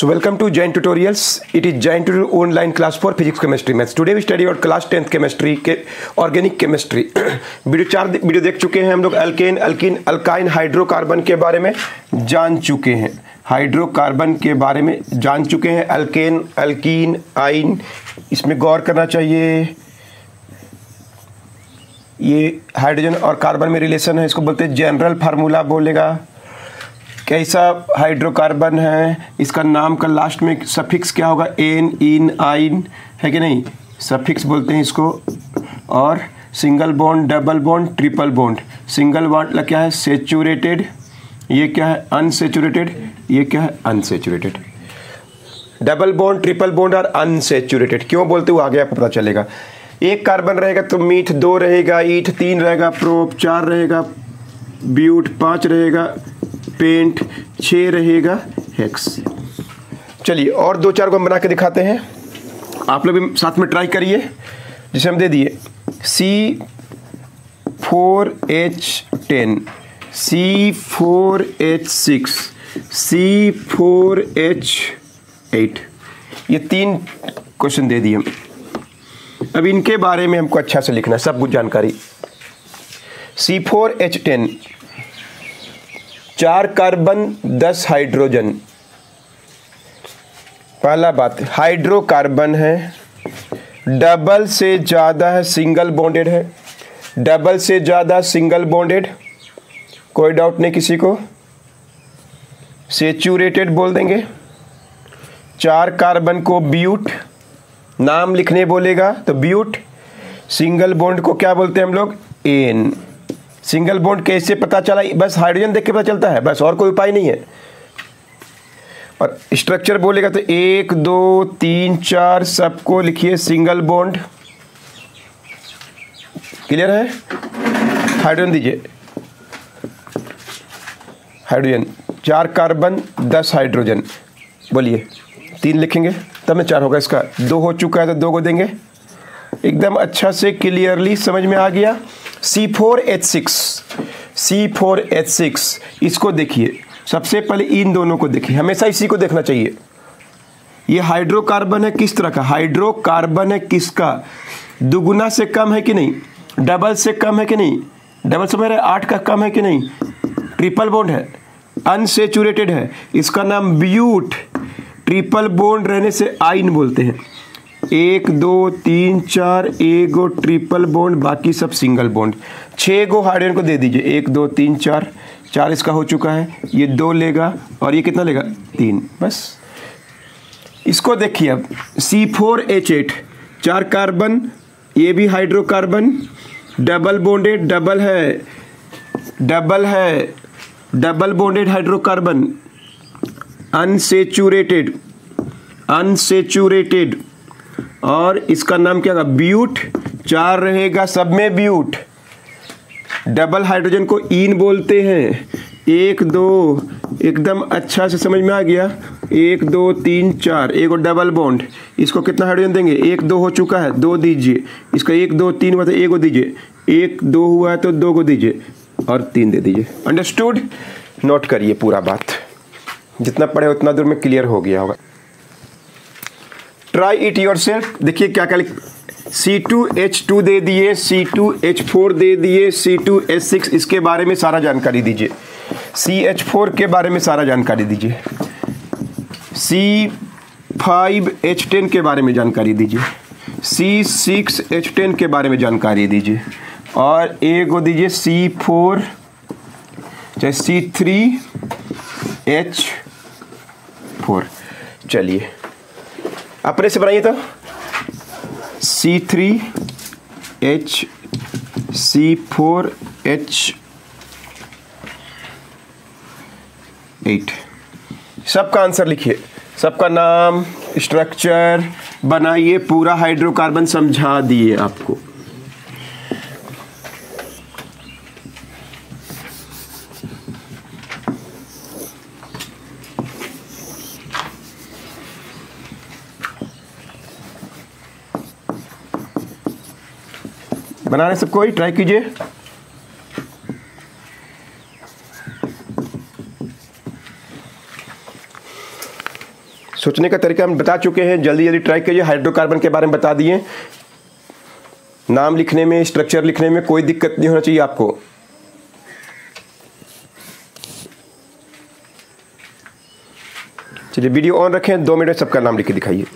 So welcome to Jain Tutorials. It is Jain Tutorial online class for physics, chemistry, maths. Today we study about class 10th chemistry के organic chemistry. Video देख चुके हैं हम लोग alkane, alkyne, alkyne, hydrocarbon के बारे में जान चुके हैं। हाइड्रोकार्बन के बारे में जान चुके हैं। अल्केन, अल्कीन, आइन, इसमें गौर करना चाहिए। ये हाइड्रोजन और कार्बन में रिलेशन है, इसको बोलते हैं जनरल फार्मूला बोलेगा। कैसा हाइड्रोकार्बन है, इसका नाम का लास्ट में सफिक्स क्या होगा, एन, इन, आइन, है कि नहीं, सफिक्स बोलते हैं इसको। और single bond, double bond, triple bond. Single bond क्या है, सेचुरेटेड, ये क्या है अनसेचुरेटेड, ये क्या है unsaturated. Double bond, triple bond और अनसेचुरेटेड क्यों बोलते हो आगे आपको पता चलेगा। एक कार्बन रहेगा तो मीथ 2 रहेगा, ईथ 3 रहेगा, प्रोप 4 रहेगा, ब्यूट 5 रहेगा, पेंट 6 रहेगा, हेक्स। चलिए और 2-4 को हम बना के दिखाते हैं, आप लोग भी साथ में ट्राई करिए। जिसे हम दे दिए C4H10, C4H6, C4H8, ये 3 क्वेश्चन दे दिए हम। अब इनके बारे में हमको अच्छा से लिखना है, सब कुछ जानकारी। C4H10 4 carbon 10 hydrogen. पहला बात हाइड्रोकार्बन है, डबल से ज़्यादा है, सिंगल बॉन्डेड है, डबल से ज़्यादा सिंगल बॉन्डेड, कोई डाउट नहीं किसी को। सेचुरेटेड बोल देंगे। 4 कार्बन को ब्यूट, नाम लिखने बोलेगा तो ब्यूट। सिंगल बॉन्ड को क्या बोलते हैं हम लोग, एन। सिंगल बॉन्ड कैसे पता चला, बस हाइड्रोजन देख के पता चलता है, बस और कोई उपाय नहीं है। और स्ट्रक्चर बोलेगा तो 1 2 3 4 सबको लिखिए सिंगल बॉन्ड। क्लियर है। हाइड्रोजन दीजिए, हाइड्रोजन 4 कार्बन 10 हाइड्रोजन, बोलिए 3 लिखेंगे तब में 4 होगा। इसका 2 हो चुका है तो 2 को देंगे। एकदम अच्छा से क्लियरली समझ में आ गया। C4H6, C4H6 इसको देखिए, सबसे पहले इन दोनों को देखिए, हमेशा इसी को देखना चाहिए। ये हाइड्रोकार्बन है, किस तरह का हाइड्रोकार्बन है, किसका, दुगुना से कम है कि नहीं, डबल से कम है कि नहीं, डबल से मेरे 8 का कम है कि नहीं, ट्रिपल बॉन्ड है, अनसेचुरेटेड है, इसका नाम ब्यूट। ट्रिपल बॉन्ड रहने से आइन बोलते हैं। 1 2 3 4 1 गो ट्रिपल बॉन्ड, बाकी सब सिंगल बॉन्ड। 6 गो हाइड्रोजन को दे दीजिए, 1 2 3 4, 4 इसका हो चुका है, ये 2 लेगा और ये कितना लेगा 3, बस। इसको देखिए अब C4H8 4 कार्बन, ये भी हाइड्रोकार्बन, डबल बॉन्डेड, डबल है, डबल है, double bonded hydrocarbon, unsaturated, unsaturated, और इसका नाम क्या होगा, ब्यूट। 4 रहेगा, सब में ब्यूट। डबल हाइड्रोजन को इन बोलते हैं। 1 2 एकदम अच्छा से समझ में आ गया। 1 2 3 4, एक डबल बॉन्ड, इसको कितना हाइड्रोजन देंगे, 1 2 हो चुका है, 2 दीजिए। इसका 1 2 3 हुआ तो 1 को दीजिए, 1 2 हुआ है तो 2 को दीजिए और 3 दे दीजिए। अंडरस्टूड। नोट करिए पूरा बात, जितना पढ़े उतना दूर में क्लियर हो गया होगा। Try it your self. देखिए क्या क्या C2H2 दे दिए, C2H4 दे दिए, C2H6 इसके बारे में सारा जानकारी दीजिए, CH4 के बारे में सारा जानकारी दीजिए, C5H10 के बारे में जानकारी दीजिए, C6H10 के बारे में जानकारी दीजिए, और एक को दीजिए C4 चाहे C3H4। चलिए अपने से बनाइए तो C3H C4H8, सबका आंसर लिखिए, सबका नाम, स्ट्रक्चर बनाइए, पूरा हाइड्रोकार्बन समझा दिए आपको। बनाने सबको ही ट्राई कीजिए। सोचने का तरीका हम बता चुके हैं, जल्दी जल्दी ट्राई करिए। हाइड्रोकार्बन के बारे में बता दिए, नाम लिखने में, स्ट्रक्चर लिखने में कोई दिक्कत नहीं होना चाहिए आपको। चलिए वीडियो ऑन रखें, 2 मिनट में सबका नाम लिख के दिखाइए।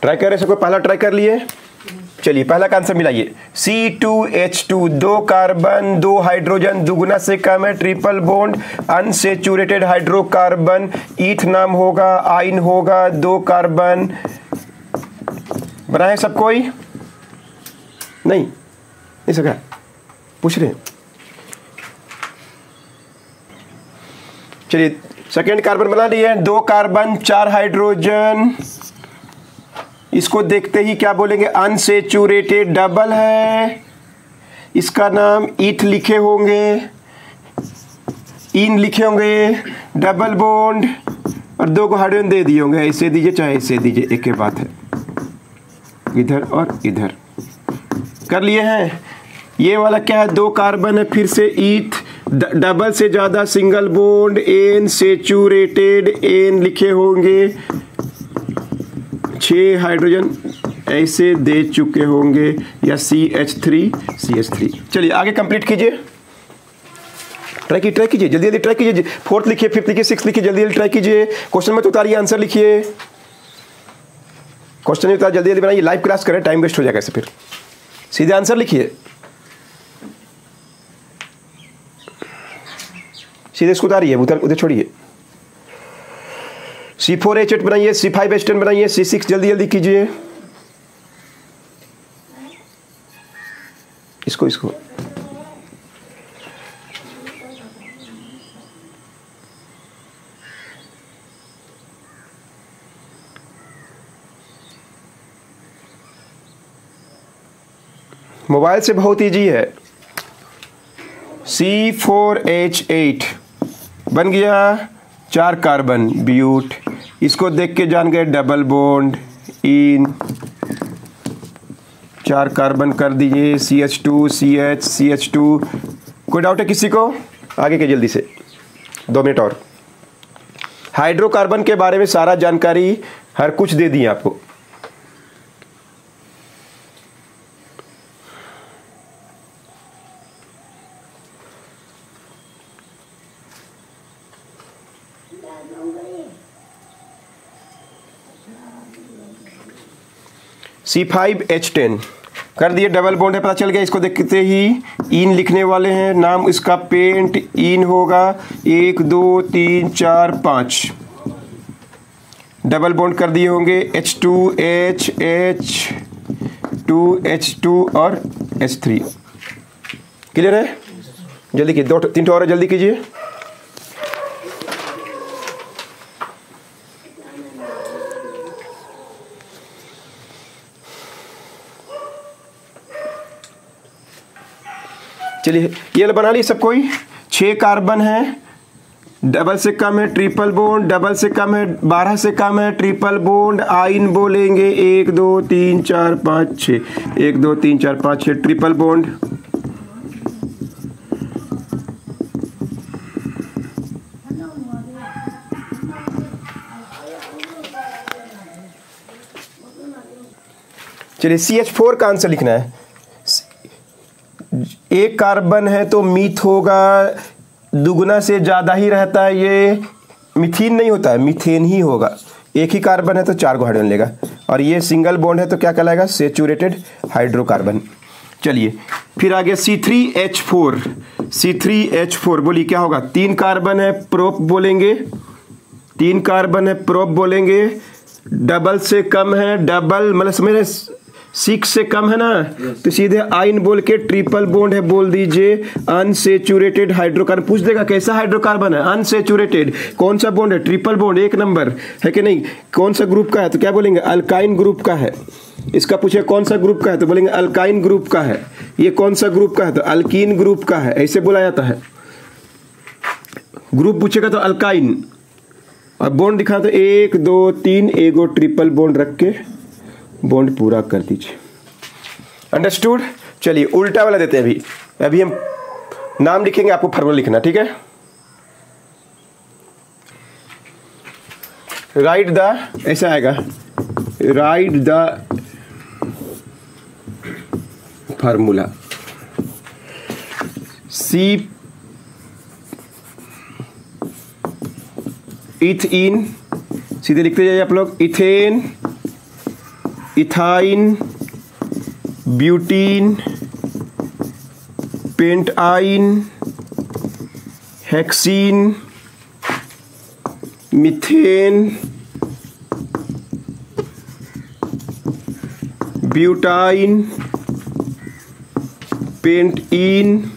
ट्राई कर रहे सबको, पहला ट्राई कर लिए। चलिए पहला का आंसर मिलाइए। C2H2 2 कार्बन 2 हाइड्रोजन, दुगुना से कम है, ट्रिपल बॉन्ड, अनसेचुरेटेड हाइड्रोकार्बन, ईथ नाम होगा, आइन होगा, 2 कार्बन। बनाए सब कोई? नहीं सका, पूछ रहे हैं। चलिए सेकेंड कार्बन बना लिए, 2 कार्बन 4 हाइड्रोजन। इसको देखते ही क्या बोलेंगे? अनसेचुरेटेड, डबल है, इसका नाम ईथ लिखे होंगे, इन लिखे होंगे, डबल बॉन्ड और 2 को हाइड्रोजन दे दिए होंगे। ऐसे दीजिए चाहे ऐसे दीजिए, एक ही बात है, इधर और इधर कर लिए हैं। ये वाला क्या है? 2 कार्बन है, फिर से ईथ, डबल से ज्यादा, सिंगल बॉन्ड, एन सेचुरेटेड, एन लिखे होंगे, 6 हाइड्रोजन ऐसे दे चुके होंगे, या CH3। चलिए आगे कंप्लीट कीजिए, ट्राई कीजिए, जल्दी जल्दी ट्राई कीजिए। 4th लिखिए, 5th लिखिए, 6th लिखिए, जल्दी जल्दी ट्राई कीजिए। क्वेश्चन में तो उतारिए, आंसर लिखिए। क्वेश्चन में उतार, जल्दी जल्दी बनाइए, लाइव क्लास करें, टाइम वेस्ट हो जाएगा ऐसे, फिर सीधे आंसर लिखिए, सीधे इसको उतारिए, उधर छोड़िए। C4H8 बनाइए, C5H10 बनाइए, C6 जल्दी जल्दी कीजिए। इसको मोबाइल से बहुत इजी है। C4H8 बन गया, 4 कार्बन, ब्यूट। इसको देख के जान गए डबल बॉन्ड, इन, 4 कार्बन कर दीजिए, CH2 CH2। कोई डाउट है किसी को? आगे के जल्दी से, 2 मिनट और। हाइड्रोकार्बन के बारे में सारा जानकारी हर कुछ दे दी आपको। C5H10 कर दिए, डबल बॉन्ड है, पता चल गया। इसको देखते ही इन लिखने वाले हैं, नाम इसका पेंट इन होगा, 1 2 3 4 5 डबल बॉन्ड कर दिए होंगे, H2H2 और H3। क्लियर है? जल्दी कीजिए, 2-3 और जल्दी कीजिए। चलिए ये बना ली सब कोई। 6 कार्बन है, डबल से कम है, ट्रिपल बॉन्ड, डबल से कम है, 12 से कम है, ट्रिपल बॉन्ड, आइन बोलेंगे, 1 2 3 4 5 6, 1 2 3 4 5 6 ट्रिपल बॉन्ड। चलिए CH4 का आंसर लिखना है। एक कार्बन है तो मीथ होगा, दुगुना से ज़्यादा ही रहता है, ये मिथीन नहीं होता है, मीथेन ही होगा। एक ही कार्बन है तो 4 गो हाइड्रोजन लेगा, और ये सिंगल बॉन्ड है तो क्या कहलाएगा? Saturated hydrocarbon. चलिए फिर आगे C3H4, C3H4 बोलिए क्या होगा? 3 कार्बन है, प्रोप बोलेंगे, 3 कार्बन है, प्रोप बोलेंगे। डबल से कम है, डबल मतलब समझ 6 से कम है ना, तो सीधे आइन बोल के ट्रिपल बॉन्ड है बोल दीजिए। अनसेचुरेटेड हाइड्रोकार्बन पूछ देगा कैसा हाइड्रोकार्बन है? अनसेचुरेटेड। कौन सा बॉन्ड है? ट्रिपल बॉन्ड, 1 नंबर है कि नहीं? कौन सा ग्रुप का है? तो क्या बोलेंगे? अल्काइन ग्रुप का है। इसका पूछे कौन सा ग्रुप का है तो बोलेंगे अल्काइन ग्रुप का है। ये कौन सा ग्रुप का है तो अल्कीन ग्रुप का है, ऐसे बोला जाता है। ग्रुप पूछेगा तो अल्काइन, और बॉन्ड दिखा तो 1 2 3 एगो ट्रिपल बॉन्ड रख के बॉन्ड पूरा कर दीजिए। अंडरस्टूड? चलिए उल्टा वाला देते हैं। अभी हम नाम लिखेंगे, आपको फॉर्मूला लिखना, ठीक है? राइट द, ऐसा आएगा, write the formula. See ethene, सीधे लिखते जाइए आप लोग। Ethane, ethyne, butene, pentyne, hexene, methane, butyne, pentene,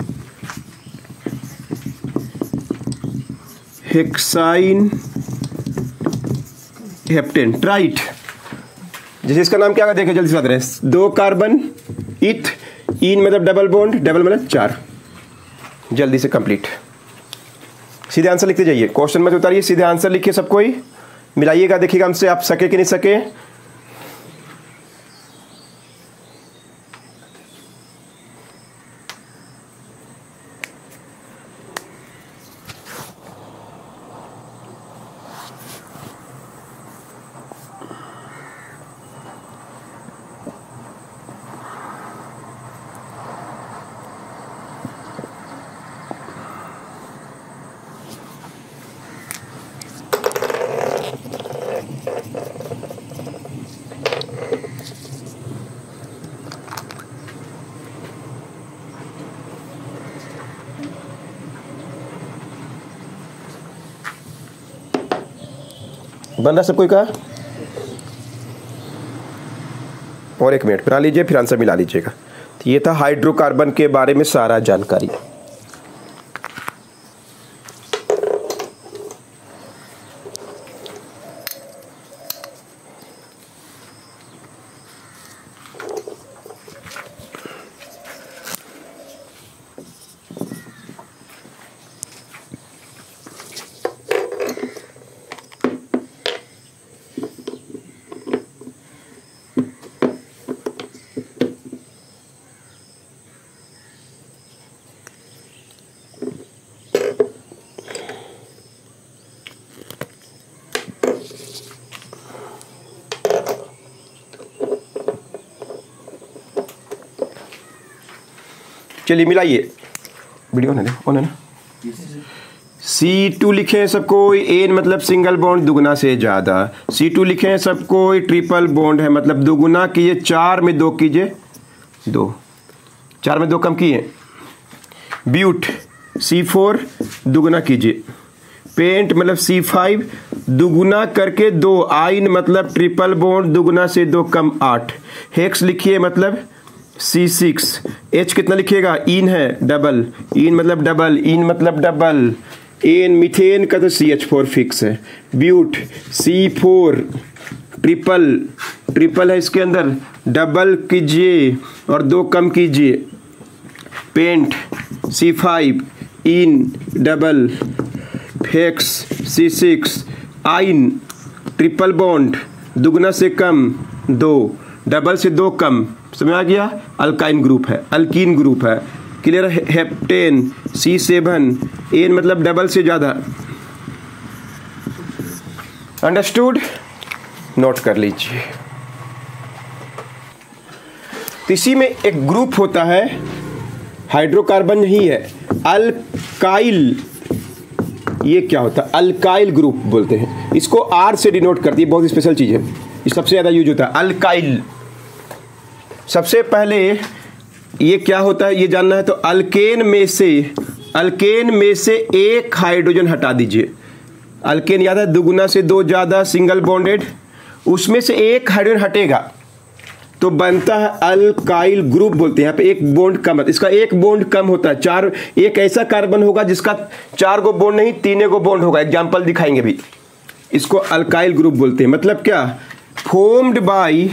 hexyne, heptane, ट्राइट। जैसे इसका नाम क्या देखें जल्दी से बात रहे। 2 कार्बन, इथ, इन मतलब डबल बॉन्ड, डबल मतलब 4। जल्दी से कंप्लीट। सीधे आंसर लिखते जाइए, क्वेश्चन में उतारिए, सीधे आंसर लिखिए। सब कोई मिलाइएगा, देखिएगा हमसे आप सके कि नहीं सके। बन रहा सब कोई का? और 1 मिनट बना लीजिए, फिर आंसर मिला लीजिएगा। तो ये था हाइड्रोकार्बन के बारे में सारा जानकारी। चलिए मिलाइए, वीडियो ऑन है ना। C2 लिखे सब कोई, एन मतलब सिंगल बॉन्ड, दुगुना से ज़्यादा। C2 लिखे सब कोई, ट्रिपल बॉन्ड है मतलब दुगुना कीजिए, 4 में 2 कीजिए, 2, 4 में 2 कम किए। ब्यूट C4 दुगुना कीजिए। पेंट मतलब C5 दुगुना करके 2, आइन मतलब ट्रिपल बॉन्ड, दुगुना से 2 कम 8। हेक्स लिखिए मतलब C6। H कितना लिखिएगा? इन है डबल, इन मतलब डबल, इन मतलब डबल। एन मीथेन का तो CH4 फिक्स है। ब्यूट C4 ट्रिपल, ट्रिपल है इसके अंदर, डबल कीजिए और 2 कम कीजिए। Paint C5, in double, hex C6, आइन ट्रिपल बॉन्ड, दुगना से कम 2, डबल से 2 कम, समझ आ गया? अल्काइन ग्रुप है, अल्कीन ग्रुप है। क्लियर? हेप्टेन C7, एन मतलब डबल से ज़्यादा। अंडरस्टूड? नोट कर लीजिए। तो इसी में एक ग्रुप होता है, हाइड्रोकार्बन नहीं है, अल्काइल। ये क्या होता है? अल्काइल ग्रुप बोलते हैं इसको, आर से डिनोट करती है, बहुत स्पेशल चीज़ है, ये सबसे ज़्यादा यूज होता है अल्काइल। सबसे पहले ये क्या होता है ये जानना है, तो अल्केन में से एक हाइड्रोजन हटा दीजिए। अल्केन याद है, दुगुना से दो ज़्यादा, सिंगल बॉन्डेड, उसमें से एक हाइड्रोजन हटेगा तो बनता है अल्काइल ग्रुप बोलते हैं। यहाँ पे एक बॉन्ड कम है, इसका एक बॉन्ड कम होता है, चार, एक ऐसा कार्बन होगा जिसका 4 गो बॉन्ड नहीं 3 गो बॉन्ड होगा। एग्जाम्पल दिखाएंगे भी, इसको अल्काइल ग्रुप बोलते हैं। मतलब क्या? Formed by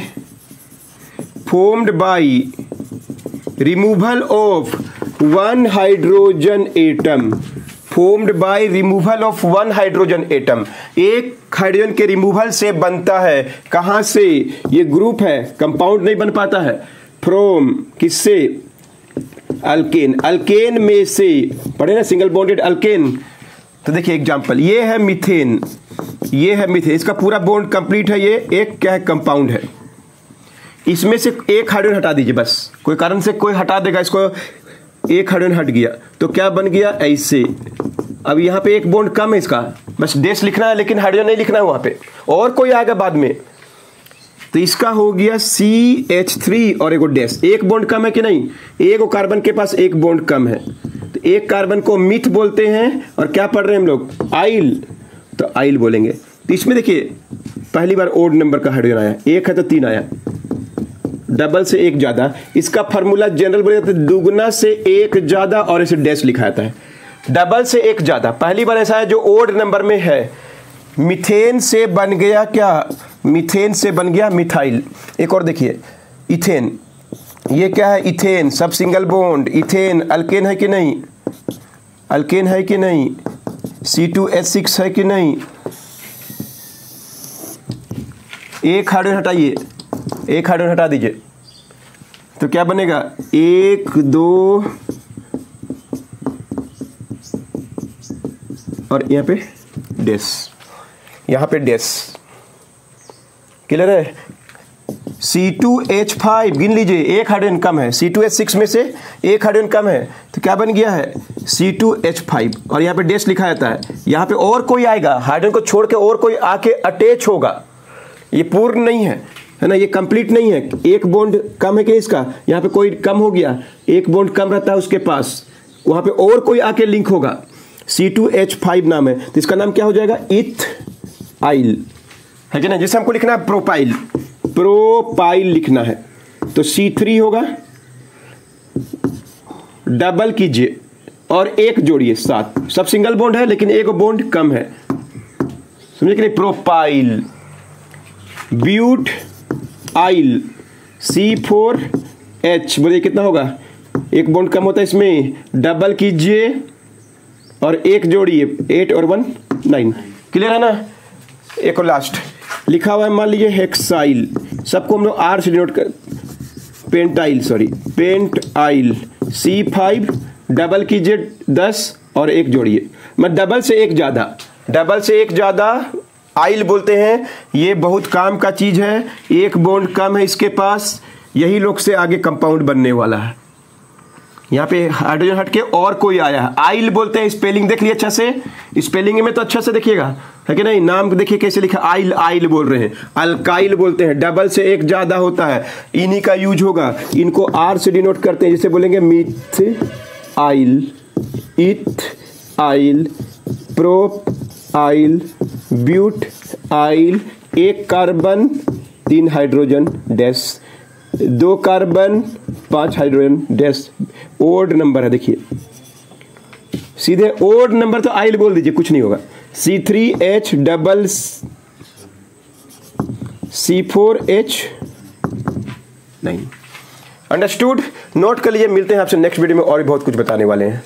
removal of 1 hydrogen atom, formed by removal of 1 hydrogen atom, एक हाइड्रोजन के रिमूवल से बनता है। कहां से? ये ग्रुप है, कंपाउंड नहीं बन पाता है। फ्रॉम किससे? अल्केन। अल्केन में से पढ़े ना, सिंगल बॉन्डेड अल्केन। तो देखिए एग्जांपल, ये है मीथेन, ये है मीथेन, इसका पूरा बॉन्ड कंप्लीट है, ये एक क्या है? कंपाउंड है। इसमें से एक हाइड्रोजन हटा दीजिए, बस कोई कारण से कोई हटा देगा इसको, एक हाइड्रोजन हट गया तो क्या बन गया? ऐसे। अब यहाँ पे एक बॉन्ड कम है, इसका बस डैश लिखना है, लेकिन हाइड्रोजन नहीं लिखना है वहां पे, और कोई आएगा बाद में। तो इसका हो गया CH3 और एक डैश, एक बॉन्ड कम है कि नहीं? एक कार्बन के पास एक बॉन्ड कम है, तो एक कार्बन को मिथ बोलते हैं। और क्या पढ़ रहे हैं हम लोग? आइल, तो आइल बोलेंगे। तो इसमें देखिए पहली बार ओड नंबर का हाइड्रोजन आया, एक है तो 3 आया, डबल से एक ज्यादा। इसका फार्मूला जनरल बोले जाते हैं, दुगुना से एक ज्यादा और इसे डैश लिखा जाता है। डबल से एक ज्यादा पहली बार ऐसा है जो ओड नंबर में है। मीथेन से बन गया क्या? मीथेन से बन गया मिथाइल। एक और देखिए, इथेन, ये क्या है? इथेन, सब सिंगल बॉन्ड। इथेन अल्केन है कि नहीं? अल्केन है कि नहीं? C2H6 है कि नहीं? एक हाइड्रोजन हटाइए, एक हाइड्रोजन हटा दीजिए, तो क्या बनेगा? 1 2 और यहाँ पे डैश, यहाँ पे डैश। क्लियर है? C2H5 गिन लीजिए, एक हाइड्रोजन कम है, C2H6 में से एक हाइड्रोजन कम है, तो क्या बन गया है? C2H5 और यहाँ पे डैश लिखा जाता है। यहाँ पे और कोई आएगा, हाइड्रोजन को छोड़ के और कोई आके अटैच होगा, ये पूर्ण नहीं है ना, ये कंप्लीट नहीं है। एक बॉन्ड कम है कि इसका, यहाँ पे कोई कम हो गया, एक बॉन्ड कम रहता है उसके पास, वहां पे और कोई आके लिंक होगा, C2H5 नाम है, तो इसका नाम क्या हो जाएगा? इथाइल, है कि ना? जैसे हमको लिखना है प्रोपाइल, प्रोपाइल लिखना है तो C3 होगा, डबल कीजिए और एक जोड़िए 7, सब सिंगल बॉन्ड है लेकिन एक बॉन्ड कम है, समझे कि नहीं? प्रोपाइल। ब्यूट आइल, C4H, बोलिए कितना होगा? एक बॉन्ड कम होता है इसमें, डबल कीजिए और एक जोड़िए, 8 और 1 9। क्लियर है ना? एक और लास्ट लिखा हुआ है, मान लीजिए हेक्साइल, सबको हम लोग R से डिनोट कर, pentyl, sorry pentyl, C5, double कीजिए 10 और एक जोड़िए, मैं डबल से एक ज्यादा, डबल से एक ज्यादा आइल बोलते हैं। ये बहुत काम का चीज है, एक बॉन्ड कम है इसके पास, यही लोग से आगे कंपाउंड बनने वाला है। यहाँ पे हाइड्रोजन हटके और कोई आया है, आइल बोलते हैं। स्पेलिंग देख लिया अच्छा से, स्पेलिंग में तो अच्छा से देखिएगा, है कि नहीं? नाम देखिए कैसे लिखा, आइल, आइल बोल रहे हैं। अल्काइल बोलते हैं, डबल से एक ज्यादा होता है, इन्हीं का यूज होगा। इनको R से डिनोट करते हैं, जैसे बोलेंगे मिथ आइल, इथ आइल, प्रोप आइल, ब्यूट आइल, एक carbon 3 hydrogen dash, 2 carbon 5 hydrogen dash, odd number है। देखिए सीधे ओड नंबर तो आइल बोल दीजिए, कुछ नहीं होगा। C3H double C4H 9। Understood? Note कर लीजिए। मिलते हैं आपसे नेक्स्ट वीडियो में और भी बहुत कुछ बताने वाले हैं।